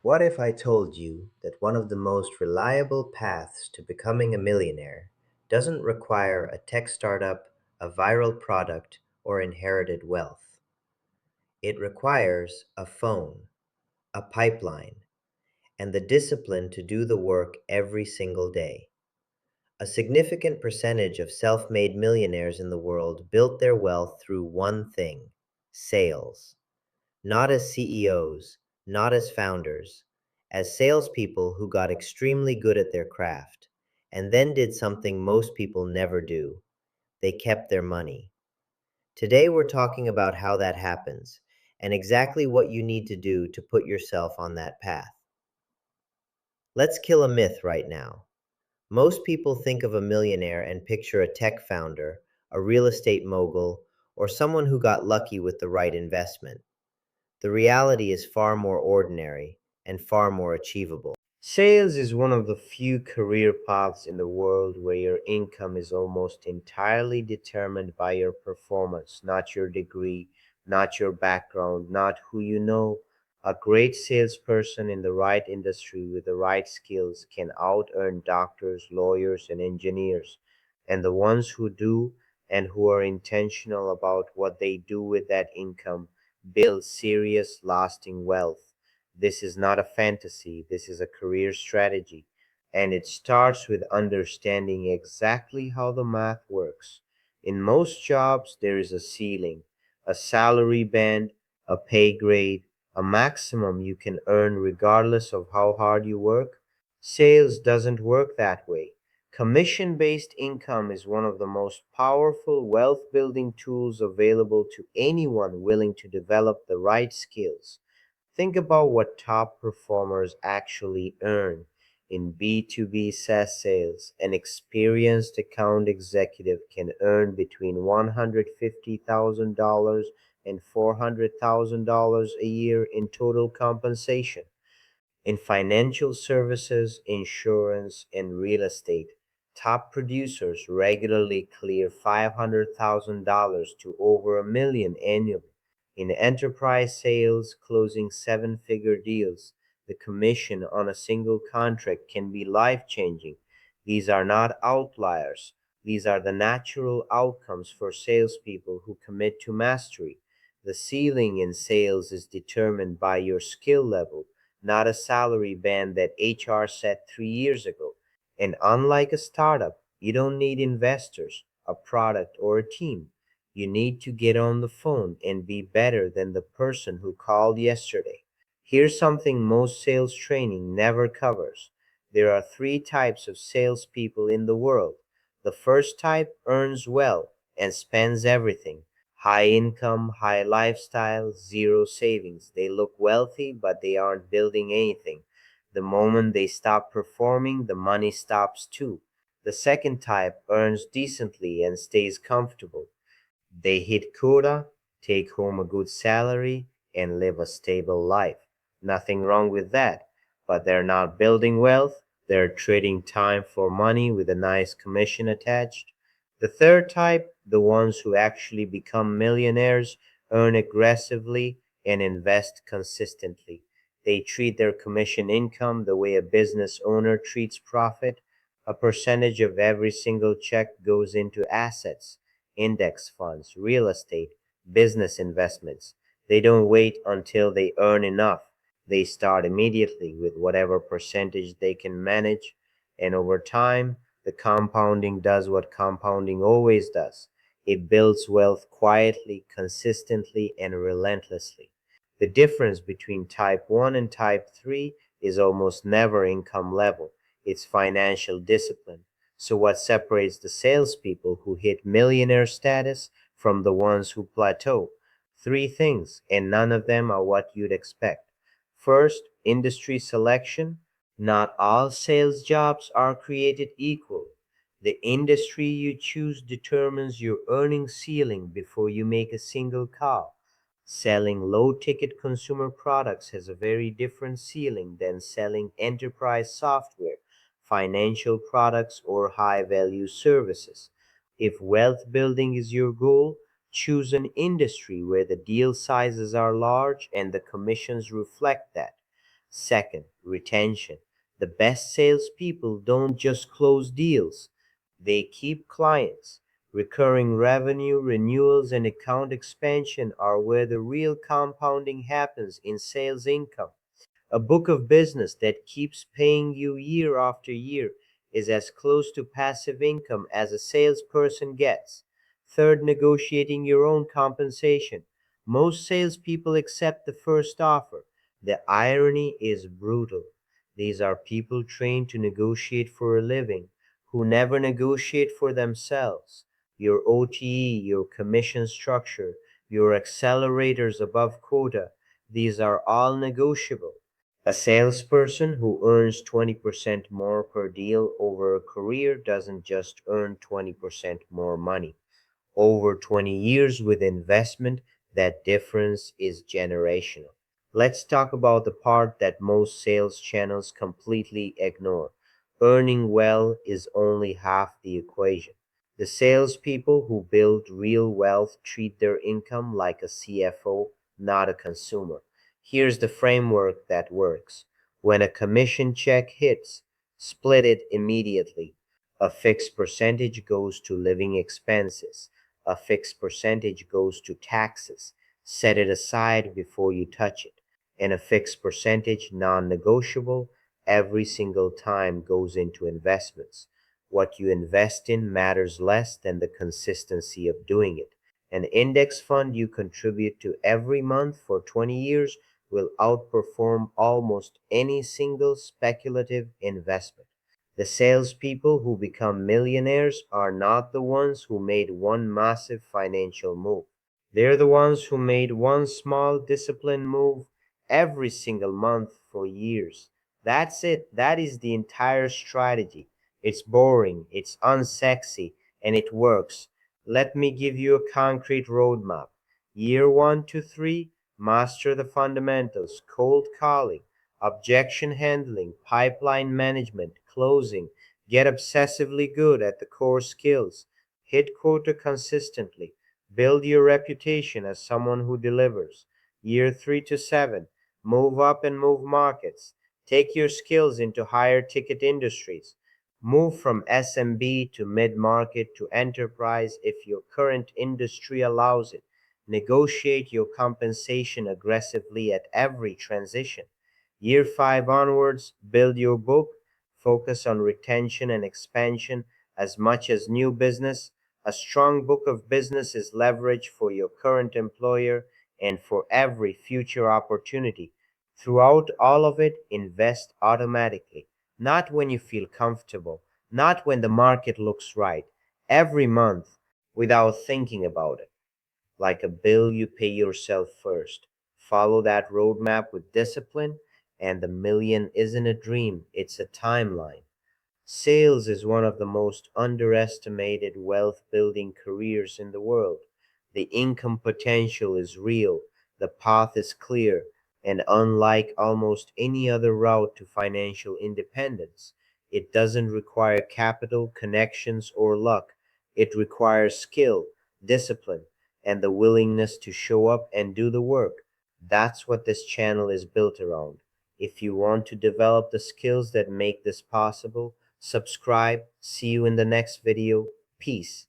What if I told you that one of the most reliable paths to becoming a millionaire doesn't require a tech startup, a viral product, or inherited wealth? It requires a phone, a pipeline, and the discipline to do the work every single day. A significant percentage of self made millionaires in the world built their wealth through one thing: sales. Not as CEOs, not as founders, as salespeople who got extremely good at their craft, and then did something most people never do: they kept their money. Today, we're talking about how that happens and exactly what you need to do to put yourself on that path. Let's kill a myth right now. Most people think of a millionaire and picture a tech founder, a real estate mogul, or someone who got lucky with the right investment. The reality is far more ordinary and far more achievable. Sales is one of the few career paths in the world where your income is almost entirely determined by your performance, not your degree, not your background, not who you know. A great salesperson in the right industry with the right skills can out earn doctors, lawyers, and engineers. And the ones who do and who are intentional about what they do with that income build serious, lasting wealth. This is not a fantasy, this is a career strategy. And it starts with understanding exactly how the math works. In most jobs, there is a ceiling, a salary band, a pay grade, a maximum you can earn regardless of how hard you work. Sales doesn't work that way. Commission based income is one of the most powerful wealth building tools available to anyone willing to develop the right skills. Think about what top performers actually earn. In B2B SaaS sales, an experienced account executive can earn between $150,000 and $400,000 a year in total compensation. In financial services, insurance, and real estate, top producers regularly clear $500,000 to over $1 million annually. In enterprise sales, closing seven figure deals, the commission on a single contract can be life changing. These are not outliers, these are the natural outcomes for salespeople who commit to mastery. The ceiling in sales is determined by your skill level, not a salary band that HR set 3 years ago. And unlike a startup, you don't need investors, a product, or a team. You need to get on the phone and be better than the person who called yesterday. Here's something most sales training never covers. There are three types of salespeople in the world. The first type earns well and spends everything. High income, high lifestyle, zero savings. They look wealthy, but they aren't building anything. The moment they stop performing, the money stops too. The second type earns decently and stays comfortable. They hit quota, take home a good salary, and live a stable life. Nothing wrong with that. But they're not building wealth, they're trading time for money with a nice commission attached. The third type, the ones who actually become millionaires, earn aggressively and invest consistently. They treat their commission income the way a business owner treats profit. A percentage of every single check goes into assets, index funds, real estate, business investments. They don't wait until they earn enough. They start immediately with whatever percentage they can manage, and over time, the compounding does what compounding always does. It builds wealth quietly, consistently, and relentlessly. The difference between type 1 and type 3 is almost never income level, it's financial discipline. So, what separates the salespeople who hit millionaire status from the ones who plateau? Three things, and none of them are what you'd expect. First, industry selection. Not all sales jobs are created equal. The industry you choose determines your earning ceiling before you make a single call. Selling low ticket consumer products has a very different ceiling than selling enterprise software, financial products, or high value services. If wealth building is your goal, choose an industry where the deal sizes are large and the commissions reflect that. Second, retention. The best salespeople don't just close deals, they keep clients. Recurring revenue, renewals, and account expansion are where the real compounding happens in sales income. A book of business that keeps paying you year after year is as close to passive income as a salesperson gets. Third, negotiating your own compensation. Most salespeople accept the first offer. The irony is brutal. These are people trained to negotiate for a living who never negotiate for themselves. Your OTE, your commission structure, your accelerators above quota, these are all negotiable. A salesperson who earns 20% more per deal over a career doesn't just earn 20% more money. Over 20 years with investment, that difference is generational. Let's talk about the part that most sales channels completely ignore. Earning well is only half the equation. The salespeople who build real wealth treat their income like a CFO, not a consumer. Here's the framework that works. When a commission check hits, split it immediately. A fixed percentage goes to living expenses. A fixed percentage goes to taxes. Set it aside before you touch it. And a fixed percentage, non negotiable, every single time goes into investments. What you invest in matters less than the consistency of doing it. An index fund you contribute to every month for 20 years will outperform almost any single speculative investment. The salespeople who become millionaires are not the ones who made one massive financial move. They're the ones who made one small discipline move every single month for years. That's it. That is the entire strategy. It's boring, it's unsexy, and it works. Let me give you a concrete roadmap. Year 1 to 3, master the fundamentals, cold calling, objection handling, pipeline management, closing. Get obsessively good at the core skills. Hit quota consistently. Build your reputation as someone who delivers. Year 3 to 7, move up and move markets. Take your skills into higher ticket industries. Move from SMB to mid market to enterprise if your current industry allows it. Negotiate your compensation aggressively at every transition. Year 5 onwards, build your book. Focus on retention and expansion as much as new business. A strong book of business is leverage for your current employer and for every future opportunity. Throughout all of it, invest automatically, not when you feel comfortable, not when the market looks right, every month without thinking about it, like a bill you pay yourself first. Follow that roadmap with discipline, and the million isn't a dream, it's a timeline. Sales is one of the most underestimated wealth building careers in the world. The income potential is real, the path is clear, and unlike almost any other route to financial independence, it doesn't require capital, connections, or luck. It requires skill, discipline, and the willingness to show up and do the work. That's what this channel is built around. If you want to develop the skills that make this possible, subscribe. See you in the next video. Peace.